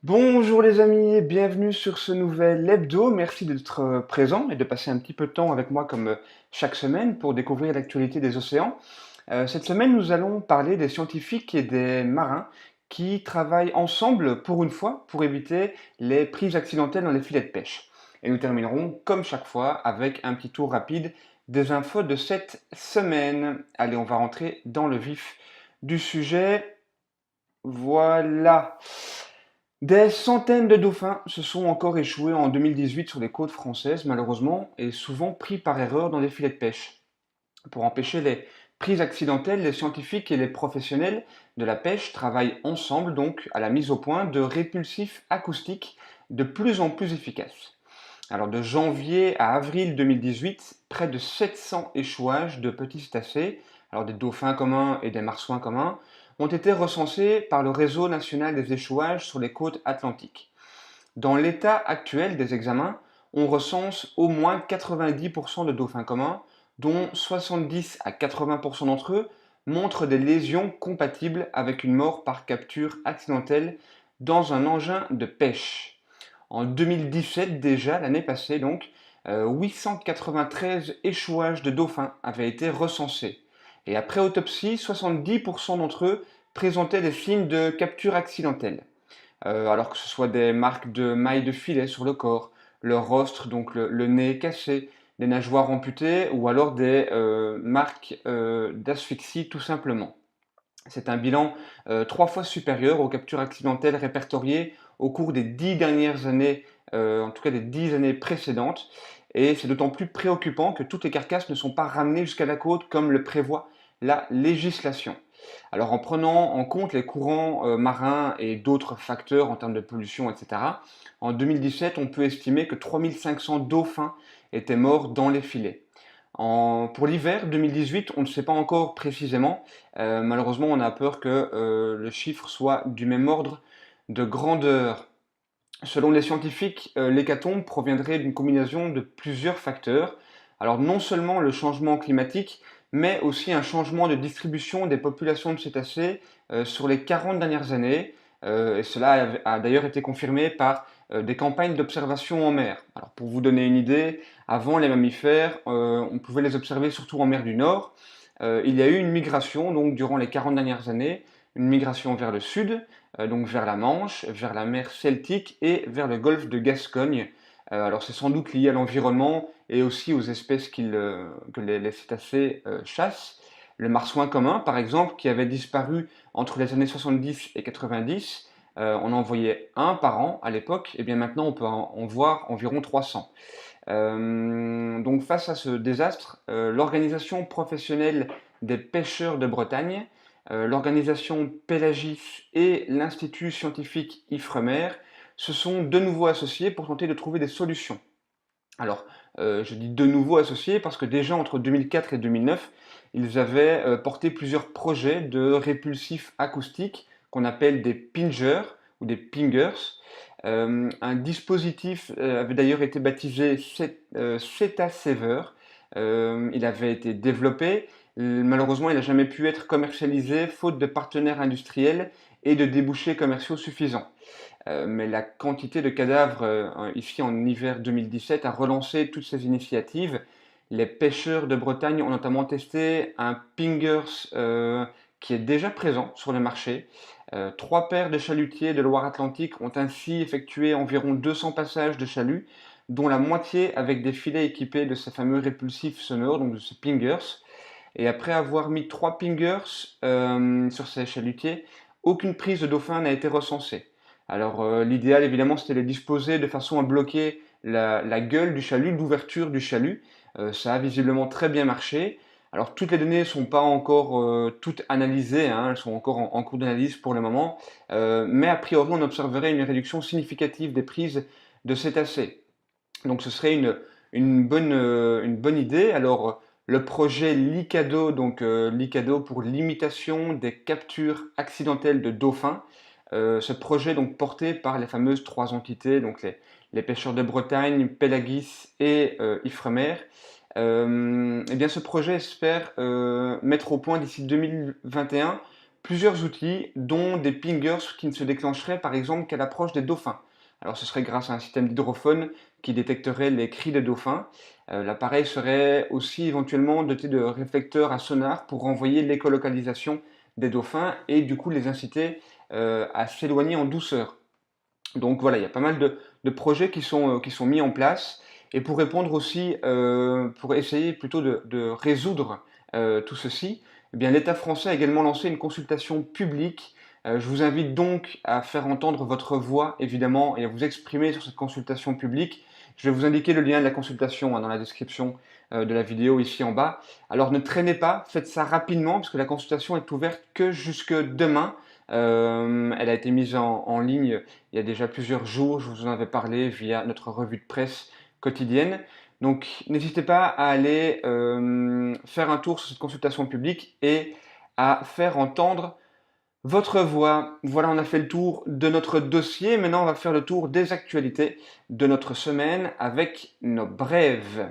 Bonjour les amis, bienvenue sur ce nouvel hebdo. Merci d'être présent et de passer un petit peu de temps avec moi comme chaque semaine pour découvrir l'actualité des océans. Cette semaine, nous allons parler des scientifiques et des marins qui travaillent ensemble pour une fois pour éviter les prises accidentelles dans les filets de pêche. Et nous terminerons comme chaque fois avec un petit tour rapide des infos de cette semaine. Allez, on va rentrer dans le vif du sujet. Voilà. Des centaines de dauphins se sont encore échoués en 2018 sur les côtes françaises, malheureusement, et souvent pris par erreur dans des filets de pêche. Pour empêcher les prises accidentelles, les scientifiques et les professionnels de la pêche travaillent ensemble donc à la mise au point de répulsifs acoustiques de plus en plus efficaces. Alors de janvier à avril 2018, près de 700 échouages de petits cétacés, alors des dauphins communs et des marsouins communs, ont été recensés par le Réseau national des échouages sur les côtes atlantiques. Dans l'état actuel des examens, on recense au moins 90% de dauphins communs, dont 70 à 80% d'entre eux montrent des lésions compatibles avec une mort par capture accidentelle dans un engin de pêche. En 2017 déjà, l'année passée donc, 893 échouages de dauphins avaient été recensés. Et après autopsie, 70% d'entre eux présentaient des signes de capture accidentelle. Alors que ce soit des marques de mailles de filet sur le corps, le rostre, donc le nez cassé, des nageoires amputées ou alors des marques d'asphyxie tout simplement. C'est un bilan 3 fois supérieur aux captures accidentelles répertoriées au cours des 10 dernières années, en tout cas des 10 années précédentes. Et c'est d'autant plus préoccupant que toutes les carcasses ne sont pas ramenées jusqu'à la côte comme le prévoit la législation. Alors en prenant en compte les courants marins et d'autres facteurs en termes de pollution, etc., en 2017, on peut estimer que 3500 dauphins étaient morts dans les filets. Pour l'hiver 2018, on ne sait pas encore précisément. Malheureusement, on a peur que le chiffre soit du même ordre de grandeur. Selon les scientifiques, l'hécatombe proviendrait d'une combinaison de plusieurs facteurs. Alors non seulement le changement climatique, mais aussi un changement de distribution des populations de cétacés sur les 40 dernières années. Et cela a d'ailleurs été confirmé par des campagnes d'observation en mer. Alors pour vous donner une idée, avant les mammifères, on pouvait les observer surtout en mer du Nord. Il y a eu une migration donc durant les 40 dernières années, une migration vers le sud, donc vers la Manche, vers la mer Celtique et vers le golfe de Gascogne. Alors c'est sans doute lié à l'environnement et aussi aux espèces que les cétacés chassent. Le marsouin commun, par exemple, qui avait disparu entre les années 70 et 90, on en voyait un par an à l'époque, et bien maintenant on peut en voir environ 300. Donc face à ce désastre, l'organisation professionnelle des pêcheurs de Bretagne, l'organisation Pélagis et l'Institut scientifique Ifremer se sont de nouveau associés pour tenter de trouver des solutions. Alors, je dis de nouveau associés parce que déjà entre 2004 et 2009, ils avaient porté plusieurs projets de répulsifs acoustiques qu'on appelle des pingers ou des pingers. Un dispositif avait d'ailleurs été baptisé Ceta Saver. Il avait été développé. Malheureusement, il n'a jamais pu être commercialisé faute de partenaires industriels et de débouchés commerciaux suffisants. Mais la quantité de cadavres ici en hiver 2017 a relancé toutes ces initiatives. Les pêcheurs de Bretagne ont notamment testé un Pingers qui est déjà présent sur le marché. 3 paires de chalutiers de Loire-Atlantique ont ainsi effectué environ 200 passages de chalut, dont la moitié avec des filets équipés de ces fameux répulsifs sonores, donc de ces Pingers. Et après avoir mis 3 Pingers sur ces chalutiers, aucune prise de dauphin n'a été recensée. Alors l'idéal évidemment c'était de les disposer de façon à bloquer la gueule du chalut, l'ouverture du chalut. Ça a visiblement très bien marché. Alors toutes les données ne sont pas encore toutes analysées, hein, elles sont encore en cours d'analyse pour le moment, mais a priori on observerait une réduction significative des prises de cétacés. Donc ce serait une bonne idée. Alors le projet Licado, donc Licado pour l'imitation des captures accidentelles de dauphins, ce projet donc porté par les fameuses 3 entités, donc les pêcheurs de Bretagne, Pélagis et Ifremer. Eh bien ce projet espère mettre au point d'ici 2021 plusieurs outils, dont des pingers qui ne se déclencheraient par exemple qu'à l'approche des dauphins. Alors ce serait grâce à un système d'hydrophone qui détecterait les cris des dauphins. L'appareil serait aussi éventuellement doté de réflecteurs à sonar pour renvoyer l'écolocalisation des dauphins et du coup les inciter à s'éloigner en douceur. Donc voilà, il y a pas mal de projets qui sont mis en place. Et pour répondre aussi, pour essayer plutôt de résoudre tout ceci, eh bien, l'État français a également lancé une consultation publique. Je vous invite donc à faire entendre votre voix, évidemment, et à vous exprimer sur cette consultation publique. Je vais vous indiquer le lien de la consultation dans la description de la vidéo ici en bas. Alors ne traînez pas, faites ça rapidement, parce que la consultation est ouverte que jusque demain. Elle a été mise en ligne il y a déjà plusieurs jours, je vous en avais parlé via notre revue de presse quotidienne. Donc n'hésitez pas à aller faire un tour sur cette consultation publique et à faire entendre votre voix. Voilà, on a fait le tour de notre dossier. Maintenant, on va faire le tour des actualités de notre semaine avec nos brèves.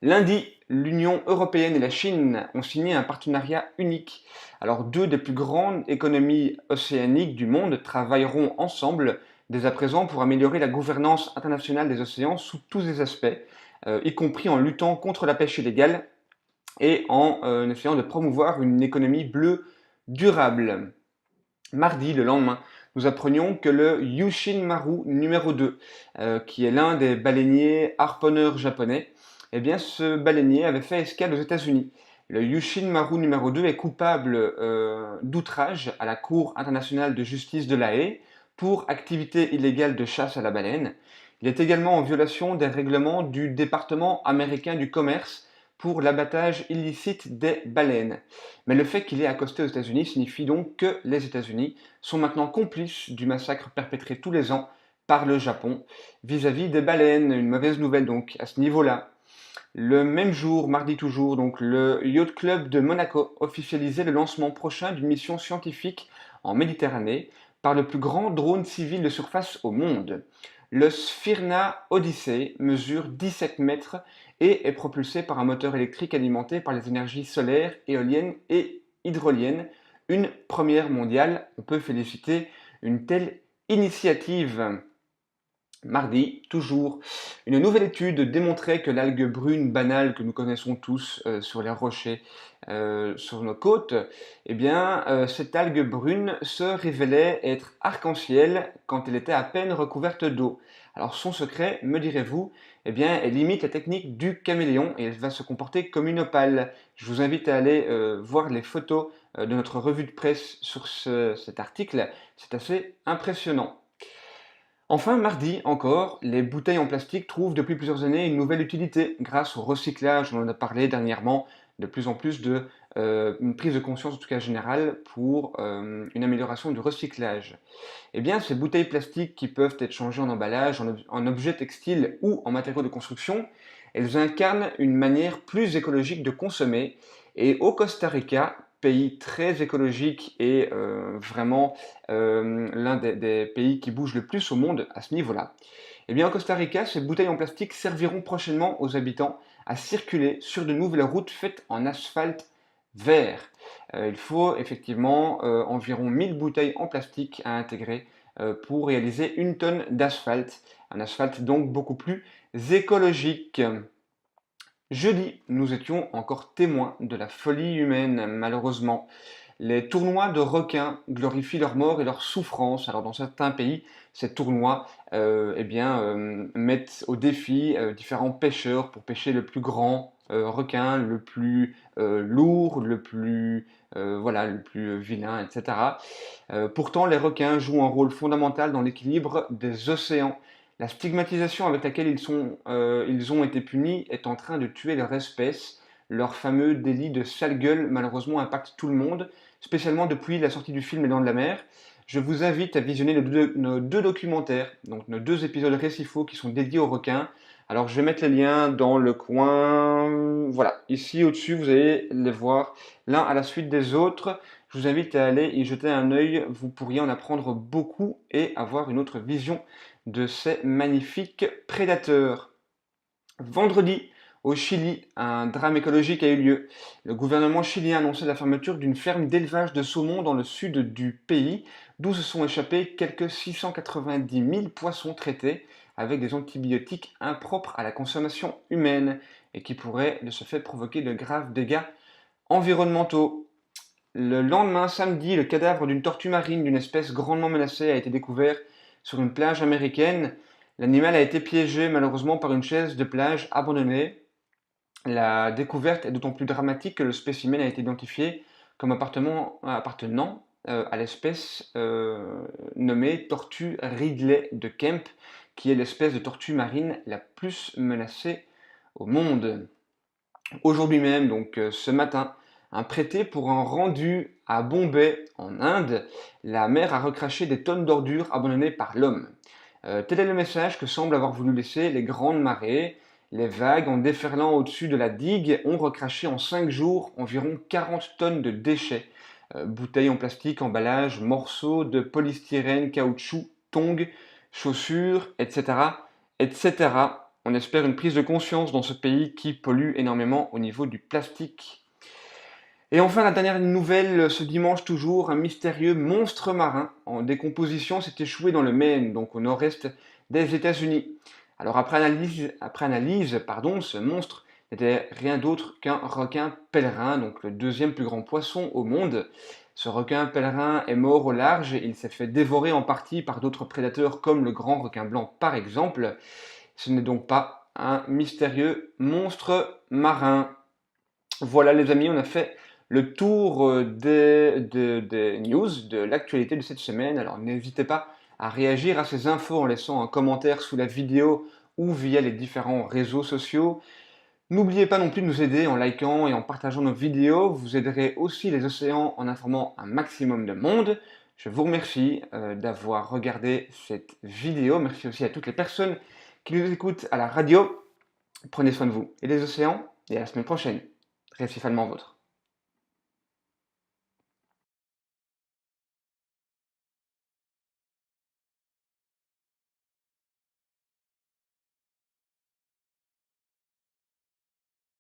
Lundi, l'Union européenne et la Chine ont signé un partenariat unique. Alors, deux des plus grandes économies océaniques du monde travailleront ensemble dès à présent pour améliorer la gouvernance internationale des océans sous tous les aspects, y compris en luttant contre la pêche illégale et en essayant de promouvoir une économie bleue durable. Mardi, le lendemain, nous apprenions que le Yushin Maru numéro 2, qui est l'un des baleiniers harponneurs japonais, eh bien, ce baleinier avait fait escale aux États-Unis. Le Yushin Maru numéro 2 est coupable d'outrage à la Cour internationale de justice de La Haye pour activité illégale de chasse à la baleine. Il est également en violation des règlements du département américain du commerce pour l'abattage illicite des baleines. Mais le fait qu'il ait accosté aux États-Unis signifie donc que les États-Unis sont maintenant complices du massacre perpétré tous les ans par le Japon vis-à-vis des baleines. Une mauvaise nouvelle donc à ce niveau-là. Le même jour, mardi toujours, donc le Yacht Club de Monaco officialisait le lancement prochain d'une mission scientifique en Méditerranée par le plus grand drone civil de surface au monde. Le Sphyrna Odyssey mesure 17 mètres et est propulsé par un moteur électrique alimenté par les énergies solaires, éoliennes et hydroliennes. Une première mondiale. On peut féliciter une telle initiative. Mardi, toujours, une nouvelle étude démontrait que l'algue brune banale que nous connaissons tous sur les rochers, sur nos côtes, eh bien, cette algue brune se révélait être arc-en-ciel quand elle était à peine recouverte d'eau. Alors son secret, me direz-vous, eh bien, elle imite la technique du caméléon et elle va se comporter comme une opale. Je vous invite à aller voir les photos de notre revue de presse sur cet article, c'est assez impressionnant. Enfin, mardi encore, les bouteilles en plastique trouvent depuis plusieurs années une nouvelle utilité grâce au recyclage. On en a parlé dernièrement, de plus en plus une prise de conscience en tout cas générale pour une amélioration du recyclage. Eh bien, ces bouteilles plastiques qui peuvent être changées en emballage, en objets textiles ou en matériaux de construction, elles incarnent une manière plus écologique de consommer. Et au Costa Rica, pays très écologique et vraiment l'un des pays qui bouge le plus au monde à ce niveau-là. Eh bien, au Costa Rica, ces bouteilles en plastique serviront prochainement aux habitants à circuler sur de nouvelles routes faites en asphalte vert. Il faut effectivement environ 1000 bouteilles en plastique à intégrer pour réaliser une tonne d'asphalte. Un asphalte donc beaucoup plus écologique. Jeudi, nous étions encore témoins de la folie humaine, malheureusement. Les tournois de requins glorifient leur mort et leur souffrance. Alors dans certains pays, ces tournois mettent au défi différents pêcheurs pour pêcher le plus grand requin, le plus lourd, le plus vilain, etc. Pourtant, les requins jouent un rôle fondamental dans l'équilibre des océans. La stigmatisation avec laquelle ils ont été punis est en train de tuer leur espèce. Leur fameux délit de sale gueule, malheureusement, impacte tout le monde, spécialement depuis la sortie du film Les Dents de la Mer. Je vous invite à visionner nos deux documentaires, donc nos deux épisodes récifaux qui sont dédiés aux requins. Alors je vais mettre les liens dans le coin, voilà, ici au-dessus, vous allez les voir l'un à la suite des autres. Je vous invite à aller y jeter un œil, vous pourriez en apprendre beaucoup et avoir une autre vision de ces magnifiques prédateurs. Vendredi, Au Chili, un drame écologique a eu lieu. Le gouvernement chilien a annoncé la fermeture d'une ferme d'élevage de saumon dans le sud du pays, d'où se sont échappés quelques 690 000 poissons traités avec des antibiotiques impropres à la consommation humaine et qui pourraient de ce fait provoquer de graves dégâts environnementaux. Le lendemain, samedi, le cadavre d'une tortue marine d'une espèce grandement menacée a été découvert sur une plage américaine. L'animal a été piégé malheureusement par une chaise de plage abandonnée. La découverte est d'autant plus dramatique que le spécimen a été identifié comme appartenant à l'espèce nommée tortue Ridley de Kemp, qui est l'espèce de tortue marine la plus menacée au monde. Aujourd'hui même, donc ce matin, un prêté pour un rendu à Bombay, en Inde, la mer a recraché des tonnes d'ordures abandonnées par l'homme. Tel est le message que semblent avoir voulu laisser les grandes marées. Les vagues, en déferlant au-dessus de la digue, ont recraché en 5 jours environ 40 tonnes de déchets. Bouteilles en plastique, emballages, morceaux de polystyrène, caoutchouc, tongs, chaussures, etc. etc. On espère une prise de conscience dans ce pays qui pollue énormément au niveau du plastique. Et enfin, la dernière nouvelle, ce dimanche toujours, un mystérieux monstre marin en décomposition s'est échoué dans le Maine, donc au nord-est des États-Unis. Alors après analyse, ce monstre n'était rien d'autre qu'un requin pèlerin, donc le deuxième plus grand poisson au monde. Ce requin pèlerin est mort au large, il s'est fait dévorer en partie par d'autres prédateurs comme le grand requin blanc par exemple. Ce n'est donc pas un mystérieux monstre marin. Voilà les amis, on a fait le tour des news, de l'actualité de cette semaine. Alors n'hésitez pas à réagir à ces infos en laissant un commentaire sous la vidéo ou via les différents réseaux sociaux. N'oubliez pas non plus de nous aider en likant et en partageant nos vidéos. Vous aiderez aussi les océans en informant un maximum de monde. Je vous remercie d'avoir regardé cette vidéo. Merci aussi à toutes les personnes qui nous écoutent à la radio. Prenez soin de vous et des océans et à la semaine prochaine. Récif allemand vôtre.